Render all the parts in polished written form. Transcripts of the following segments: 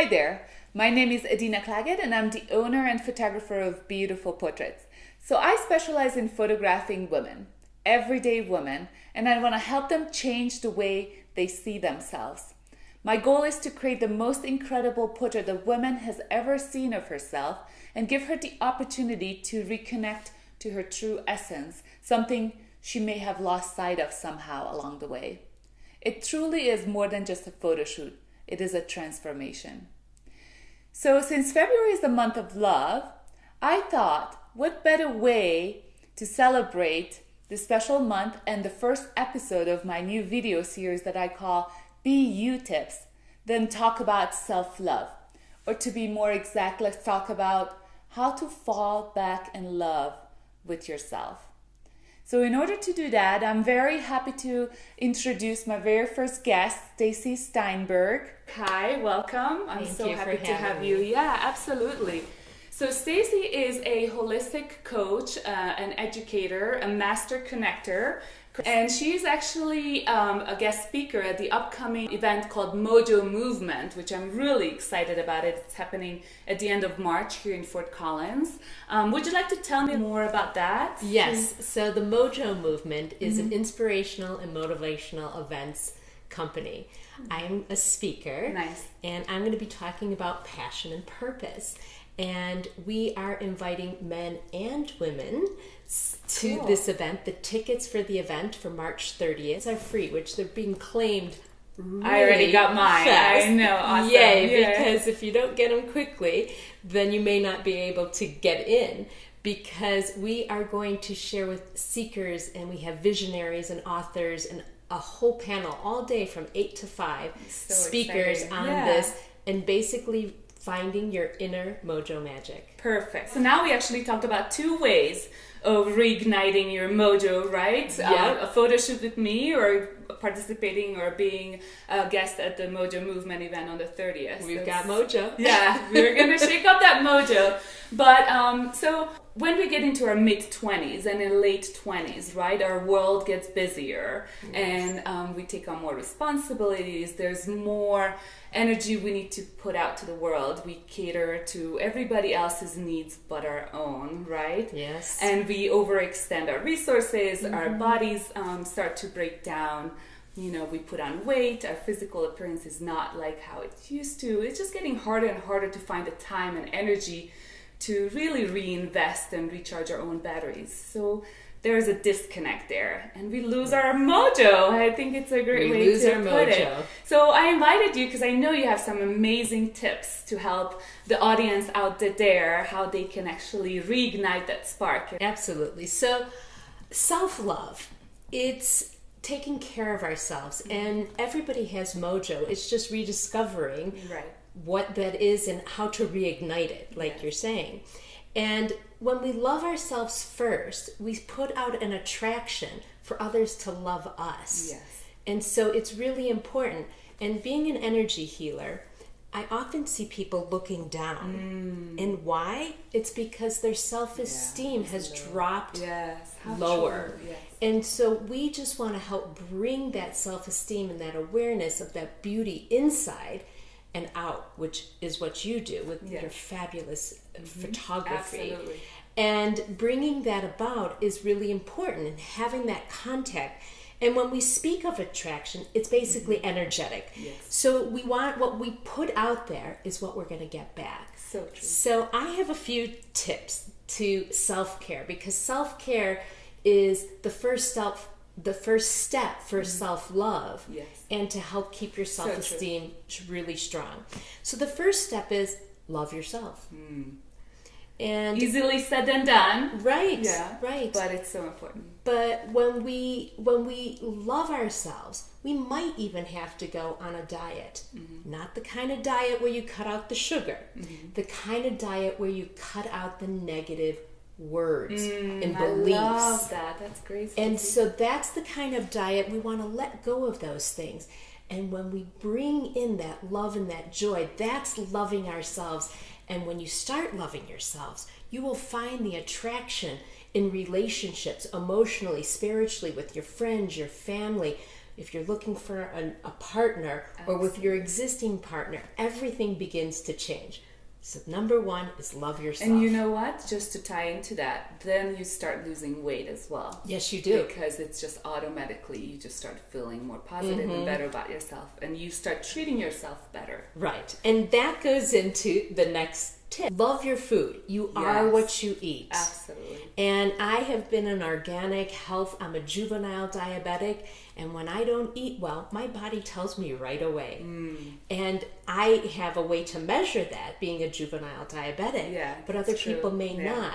Hi there, my name is Adina Claggett and I'm the owner and photographer of Beyoutiful Portraits. So I specialize in photographing women, everyday women, and I want to help them change the way they see themselves. My goal is to create the most incredible portrait a woman has ever seen of herself and give her the opportunity to reconnect to her true essence, something she may have lost sight of somehow along the way. It truly is more than just a photo shoot. It is a transformation. So since February is the month of love, I thought, what better way to celebrate this special month and the first episode of my new video series that I call BeYouTips than talk about self-love. Or to be more exact, let's talk about how to fall back in love with yourself. So in order to do that, I'm very happy to introduce my very first guest, Stacy Steinberg. Hi, welcome. I'm so happy to have you. Yeah, absolutely. So Stacy is a holistic coach, an educator, a master connector, and she's actually a guest speaker at the upcoming event called Mojo Movement, which I'm really excited about. It's happening at the end of March here in Fort Collins. Would you like to tell me more about that? Yes. So the Mojo Movement is an inspirational and motivational events company. I'm a speaker. Nice. And I'm going to be talking about passion and purpose. And we are inviting men and women to this event. The tickets for the event for March 30th are free, which they're being claimed really I already got mine. fast. I know. Awesome. Yay, Yeah. because if you don't get them quickly, then you may not be able to get in, because we are going to share with seekers, and we have visionaries and authors and a whole panel all day from 8 to 5 speakers exciting. on this, and basically finding your inner mojo magic. Perfect. So now we actually talked about 2 ways of reigniting your mojo, right? Yeah. A photo shoot with me, or participating or being a guest at the Mojo Movement event on the 30th. We've got mojo. Yeah, we're going to shake up that mojo. But so when we get into our mid-20s and in late 20s, right, our world gets busier. Yes. And we take on more responsibilities. There's more energy we need to put out to the world. We cater to everybody else's needs but our own, right? Yes. And we overextend our resources. Our bodies start to break down. You know, we put on weight. Our physical appearance is not like how it used to. It's just getting harder and harder to find the time and energy to really reinvest and recharge our own batteries. So there's a disconnect there, and we lose our mojo. I think it's a great way to put it. So I invited you because I know you have some amazing tips to help the audience out there, how they can actually reignite that spark. Absolutely. So self-love, it's taking care of ourselves, and everybody has mojo. It's just rediscovering what that is and how to reignite it, like you're saying. And when we love ourselves first, we put out an attraction for others to love us. Yes. And so it's really important. And being an energy healer, I often see people looking down. And why? It's because their self-esteem has dropped lower. Yes. And so we just want to help bring that self-esteem and that awareness of that beauty inside and out, which is what you do with your fabulous photography. Absolutely. And bringing that about is really important, and having that contact. And when we speak of attraction, it's basically energetic. Yes. So we want what we put out there is what we're going to get back. So true. So I have a few tips to self-care, because self-care is the first step for self-love, and to help keep your self-esteem really strong. So the first step is love yourself. And easily said than done. Right. Yeah. Right. But it's so important. But when we love ourselves, we might even have to go on a diet. Not the kind of diet where you cut out the sugar. The kind of diet where you cut out the negative words and beliefs. I love that. That's great. And so that's the kind of diet we want to let go of those things. And when we bring in that love and that joy, that's loving ourselves. And when you start loving yourselves, you will find the attraction in relationships, emotionally, spiritually, with your friends, your family, if you're looking for a partner, or with your existing partner, everything begins to change. So number one is love yourself. And you know what? Just to tie into that, then you start losing weight as well. Yes, you do. Because it's just automatically, you just start feeling more positive and better about yourself. And you start treating yourself better. Right. And that goes into the next tip. Love your food. You are what you eat. Absolutely. And I have been an organic health. I'm a juvenile diabetic. And when I don't eat well, my body tells me right away. And I have a way to measure that, being a juvenile diabetic. Yeah, but other true. people may not.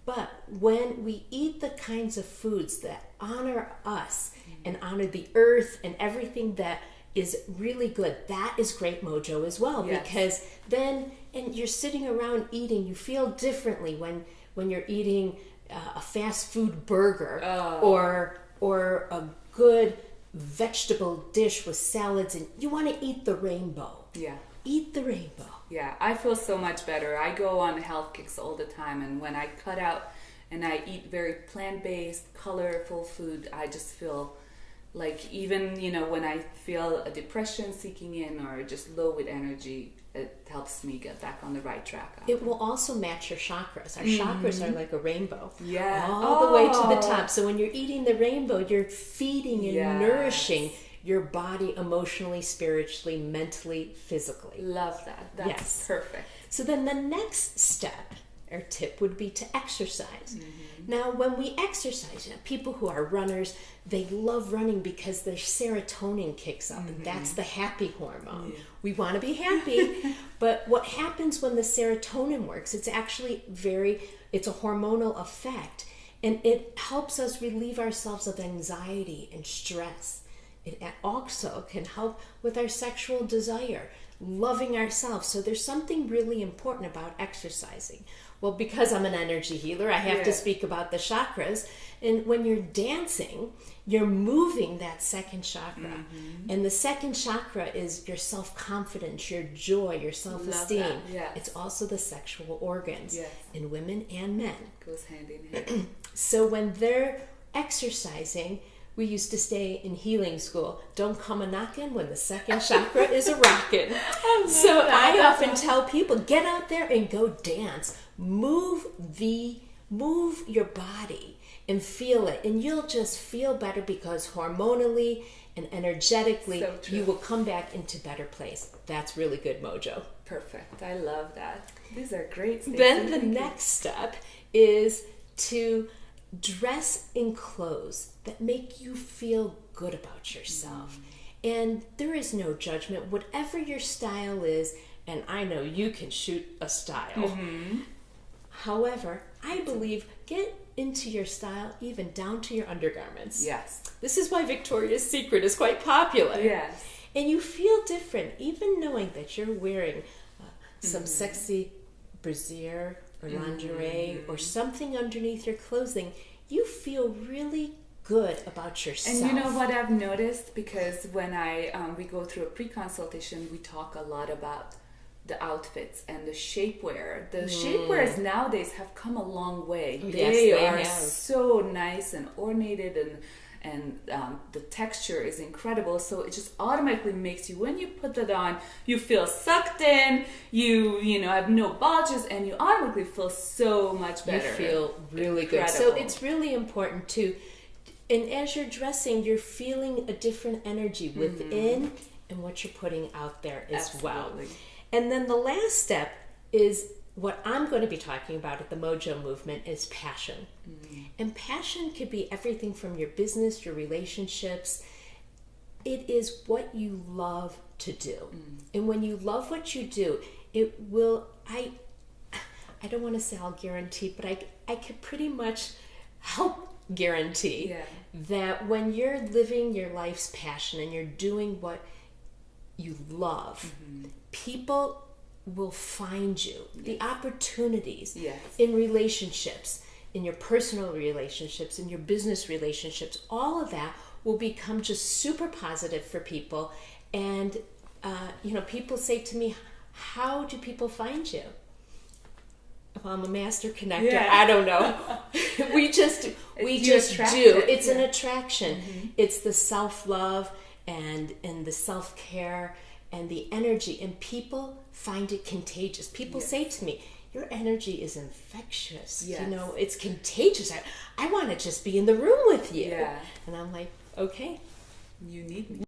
But when we eat the kinds of foods that honor us and honor the earth and everything that is really good, that is great mojo as well. Yes. Because then, and you're sitting around eating, you feel differently when you're eating a fast food burger or a good vegetable dish with salads, and you want to eat the rainbow. Yeah. Eat the rainbow. Yeah, I feel so much better. I go on health kicks all the time, and when I cut out and I eat very plant-based, colorful food, I just feel like, even, you know, when I feel a depression seeking in or just low with energy, it helps me get back on the right track. It will also match your chakras. Our chakras are like a rainbow. Yeah. All the way to the top. So when you're eating the rainbow, you're feeding and nourishing your body emotionally, spiritually, mentally, physically. Love that. That's perfect. So then the next step or tip would be to exercise. Now, when we exercise, people who are runners, they love running because their serotonin kicks up, and that's the happy hormone. We want to be happy, but what happens when the serotonin works, it's actually it's a hormonal effect, and it helps us relieve ourselves of anxiety and stress. It also can help with our sexual desire, loving ourselves. So there's something really important about exercising. Well, because I'm an energy healer, I have to speak about the chakras. And when you're dancing, you're moving that second chakra. And the second chakra is your self-confidence, your joy, your self-esteem. It's also the sexual organs in women and men. Goes hand in hand. So when they're exercising, we used to say in healing school, don't come a knocking when the second chakra is a rockin'. So I often tell people, get out there and go dance. Move your body and feel it. And you'll just feel better, because hormonally and energetically, you will come back into better place. That's really good mojo. Perfect. I love that. These are great things. Then the next step is to dress in clothes that make you feel good about yourself. And there is no judgment. Whatever your style is, and I know you can shoot a style. However, I believe get into your style even down to your undergarments. Yes. This is why Victoria's Secret is quite popular. Yes. And you feel different, even knowing that you're wearing some sexy brassiere or lingerie or something underneath your clothing. You feel really good about yourself. And you know what I've noticed? Because when we go through a pre-consultation, we talk a lot about the outfits and the shapewear. The shapewears nowadays have come a long way. They are so nice and ornated, and the texture is incredible. So it just automatically makes you, when you put that on, you feel sucked in. You have no bulges, and you automatically feel so much better. You feel really good. So it's really important too. And as you're dressing, you're feeling a different energy within and what you're putting out there as well. And then the last step is what I'm going to be talking about at the Mojo Movement is passion. And passion could be everything from your business, your relationships. It is what you love to do. And when you love what you do, it will, I don't want to say I'll guarantee, but I could pretty much help guarantee that when you're living your life's passion and you're doing what you love, people will find you. The opportunities in relationships, in your personal relationships, in your business relationships, all of that will become just super positive for people. And people say to me, how do people find you? if I'm a master connector, I don't know. we just do. It's an attraction. Mm-hmm. It's the self-love and the self-care and the energy, and people find it contagious. People say to me, your energy is infectious. Yes. You know, it's contagious. I want to just be in the room with you. Yeah. And I'm like, okay. You need me.